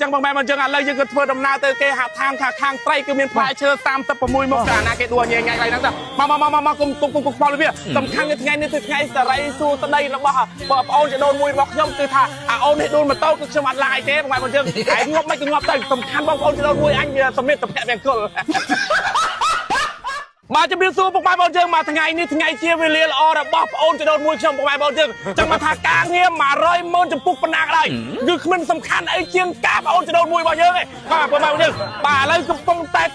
จังบางแม่มันจังอะไรยังเกิดเพื่อดำนาเตอเกหาทางข้างไตรก็มีพลายเชิญตามตะปมุยมกานาเกดัวยังไงอะไรนั่นจ้ะมากุมพอเลยพี่สำคัญยังไงนี่ถึงไงสไลสู้ตะได้นะบ่บอกเอาจะโดนมวยบอกย่อมคือท่าเอาให้โดนมาโต้ก็สมัดลายเจ๊บางแม่มันจังไอ้งบไม่ก็งบแต่สำคัญบอกเอาจะโดนมวยอันเดียสำเร็จตะแพะแบงก์ก็มาจะบินสู้พวกไม้บอลเจิงมาทั้งไงนี่ทั้งไงเชียร์วิลเลียนออร์บอกโอนจะโดนมวยชมพวกไม้บอลเจิงจังมาทากลางเนี่ยมาร้อยมันจะปุกปนักอะไรคือมันสำคัญไอ้เชียงกาโอนจะโดนมวยบอลเยอะไงมาพวกไม้บอลเจิงป่าแล้วก็ป้องแต่เ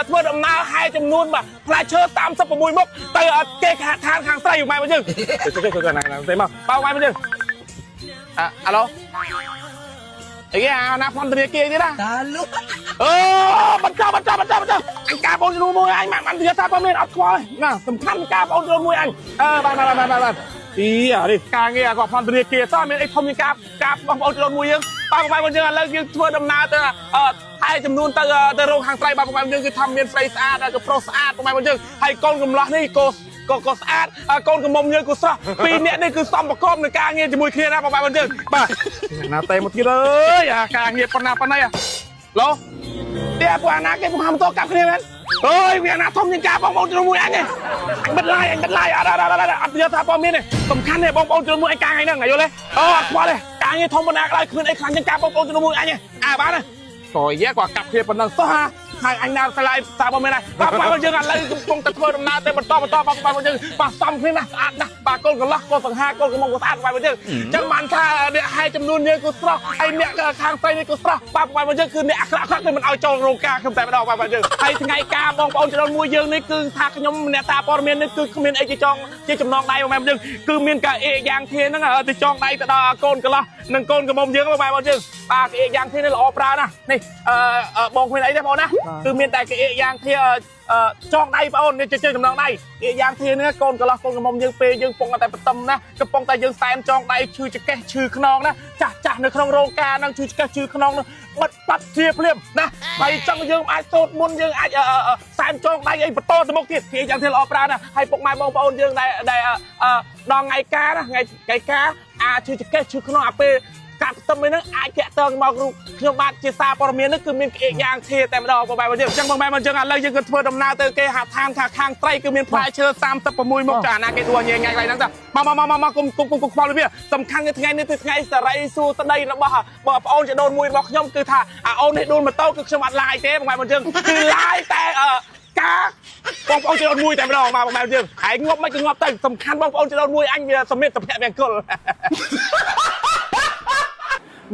พื่อดำนาให้จำนวนแบบพลายเชิดตามสับปะมวยมกเตะเกะทางไส้อยู่ไม้บอลเจิงเดี๋ยวกันนะเต็มมาเป้าไม้บอลเจิงฮัลโหลไอ้แกนักบอลตัวนี้เกย์นี่นะมันเจ้าไอ้กาบอลจะโดนมวยไอ้มันเดือดซาปาเมนอัดคอยน่ะสำคัญกาบอลจะโดนมวยไอ้ไปอีดิกาเงี้ยก็พันตัวนี้เกย์ซ่าเมนไอ้ทอมยังกาบอลจะโดนมวยยังป้าไปมันยังแล้วยังทั่วดำนาเตอให้จำนวนเตอโรงห่างไกลป้าไปมันยังคือทำเมียนไฟสะอาดกับโปรสะอาดป้าไปมันยังให้กองกำลังนี่ก็สะอาดกองกระมมเยอะกูซะปีนี้นี่คือซ้อมประกอบในการเงี้ยจะมวยเคลียร์นะป้าไปมันยังป้านาเตะหมดทีเลยการเงี้ยปนนาไหนโลเดี๋ยวพวกนักเก็บพวกทำโต๊ะกับគ្នាមែនเฮ้យវាណាធំជាងការបងប្អូនជំនួយអញអញបិទឡាយអត់យកថាព័ត៌មានទេសំខាន់ទេបងប្អូនជំនួយអញការថ្ងៃហ្នឹងយល់ទេអត់ខ្វល់ទេការងារធំប៉ុណ្ណាក៏ដោយគ្មានអីខ្លាំងជាងការបងប្អូនជំនួយអញទេបានទេក្រោយយកគាត់កាប់គ្នាប៉ុណ្ណឹងសោះហើយអញណាឆ្លៃថាបងមានហើយបាទយើងឥឡូវកំពុងតែធ្វើដំណើរទៅបន្តបងយើងបាទសំគ្នាណាស្អាតណាស់បាទកូនកន្លោះកូនសង្ហាកូនកំងក៏ស្អាតបាទយើងចឹងបានថាអ្នកឲ្យចំនួនយើងក៏ស្រស់ហើយអ្នកខាងស្រីនេះក៏ស្រស់បាទយើងគឺអ្នកអាក្រក់គឺមិនឲ្យចូលរោងការខ្ញុំតែម្ដងបាទយើងហើយថ្ងៃការបងប្អូនចំនួនមួយយើងនេះគឺថាខ្ញុំអ្នកតាព័ត៌មាននេះគឺគ្មានអីជាចំណងដៃបងយើងគឺមានកាអេយ៉ាងធានហ្នឹងទៅចងដៃទៅដល់កូនកន្លោះនិងកូនកំមុំយើងបាទយើងបាទកាអេយ៉ាងធាននេះល្អប្រើណាស់នេះបងគ្មានអីទេបងណាគឺមានតែកាអេយ៉ាងធាចងដៃបងនេះជិះចំណងដៃកាអេយ៉ាងធាននេះកូនកន្លោះកូនកំមុំយើងពេលយើងពងតែបតំណាកំពុងតែយើងសែនចងដៃឈឺចកេះឈឺខ្នងណាចាស់នៅក្នុងរោងការហ្នឹងឈឺចកេះឈឺខ្នងនោះបិទបាត់ជាភ្លាមណាហើយចង់យើងអាចសូត្រមុនយើងអាចសែនចងដៃអីបន្តទៅមុខទៀតកាអេយ៉ាងធានល្អប្រើណាស់ហើយពុកម៉ែបងប្អូនយើងដែលដល់ថ្ងៃការណាថ្ងៃការឈឺចកេះឈឺខ្នងពេលកាប់ទៅហ្នឹងអាចតាក់ទងមកខ្ញុំបាទជាសារព័ត៌មាននេះគឺមានក្អេកយ៉ាងធាតែម្ដងបងប្អូនយើងអញ្ចឹងបងប្អូនយើងឥឡូវយើងក៏ធ្វើដំណើរទៅគេហាតាមខាងត្រីគឺមានផ្លែឈើ36មុខចាណាគេដួលញ៉ៃថ្ងៃហ្នឹងចាមកគុំខ្វល់វាសំខាន់ថ្ងៃនេះគឺថ្ងៃសរីសួស្ដីរបស់បងប្អូនចដូនមួយរបស់ខ្ញុំគឺថាអូននេះដួលម៉ូតូគឺខ្ញុំអត់ឡាយទេបងប្អូនយើងគឺឡាយតែការបងប្អូនចដូនមួយតែម្ដងបងប្អូនយើងហើយងប់មិនក៏ងប់ទៅសំខាន់បងប្អូនចដូនមួយអញវាសមិទ្ធភៈវាអង្គុល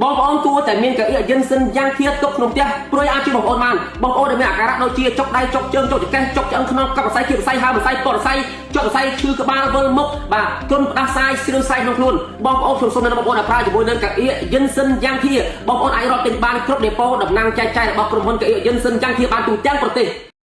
បងប្អូនគួរតែមានកៅអីយិនសិនយ៉ាងធៀបទុកក្នុងផ្ទះព្រួយអាចជួយបងប្អូនបានបងប្អូនដែលមានអាការៈដូចជាចុកដៃចុកជើងចុកចង្កេះចុកឆ្អឹងខ្នងកប់សរសៃគៀបសរសៃហើមសរសៃពតសរសៃចុកសរសៃឈឺក្បាលវិលមុខបាទទន់ផ្ដាសាយស្រឿនសរសៃក្នុងខ្លួនបងប្អូនខ្ញុំសូមណែនាំបងប្អូនឲ្យប្រើជាមួយនឹងកៅអីយិនសិនយ៉ាងធៀបបងប្អូនអាចរកទិញបានគ្រប់ដេប៉ូតំណាងចែកចាយរបស់ក្រុមហ៊ុនកៅអីយិនសិនយ៉ាងធៀបបានទូទាំងប្រទេស